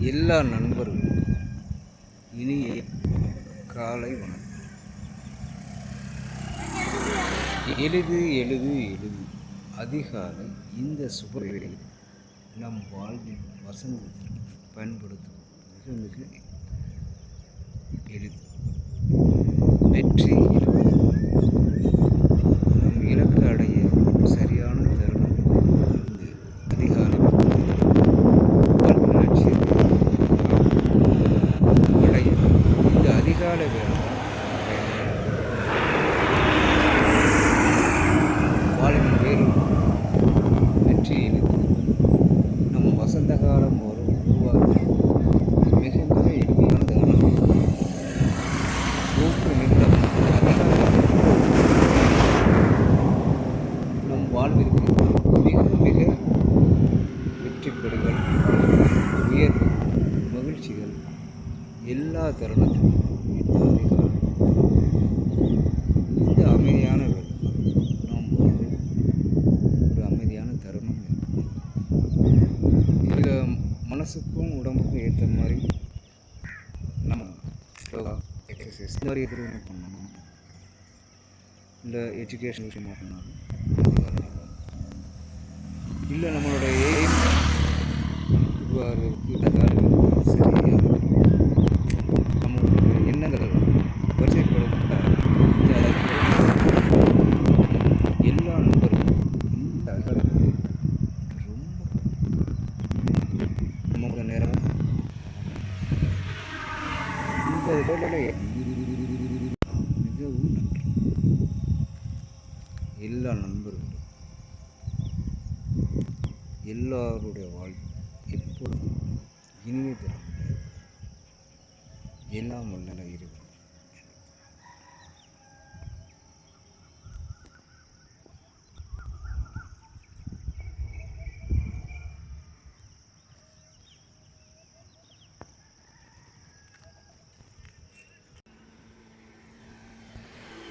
எல்லா நண்பர்களும் இனிய காலை வணக்கம். எழுது எழுது எழுது அதிகாலை இந்த சுபவேளை நம் வாழ்வில் வசந்தத்திற்கு பயன்படுத்தும் மிக மிக எளிது. வெற்றி எழுது. நம் இலக்கு அடைய சரியான தருணம் இந்த அதிகாலை. வாழ்வு லட்சியத்தை அடைய இந்த அதிகாலை வேலை வாழ்வில் வேறு வெற்றி எழுது. நம் வசந்த காலம் ஒரு உருவாக்க மிக மிக எளிமையான தருணம். ஒவ்வொரு நிமிடம் நம் வாழ்விற்கு மிக மிக வெற்றிப்படுகள், உயர்வு, மகிழ்ச்சிகள் எல்லா தருணத்திலும் இந்த அதிகாரம் இந்த அமைதியான வேலை நாம் வாழ்வில் ஒரு அமைதியான தருணம் இருக்கும். இதில் மனசுக்கும் உடம்புக்கும் ஏற்ற மாதிரி நம்ம எக்ஸசைஸ் இந்த மாதிரி எதுவும் பண்ணணும், இல்லை எஜுகேஷன் விஷயமாக பண்ணாலும் இல்லை நம்மளுடைய எய்ம் சரியாக நம்மளுடைய எண்ணங்கள் வரிசைப்படுத்த எல்லா நண்பர்களும் இந்த அதிகாரத்தில் ரொம்ப நமக்கு நேரம் இந்த இடங்களை மிகவும் நன்றி. எல்லா நண்பர்களும் எல்லாருடைய வாழ்வு எப்பொழுதும் இனிய தரும் எல்லாம் வல்ல இறைவன்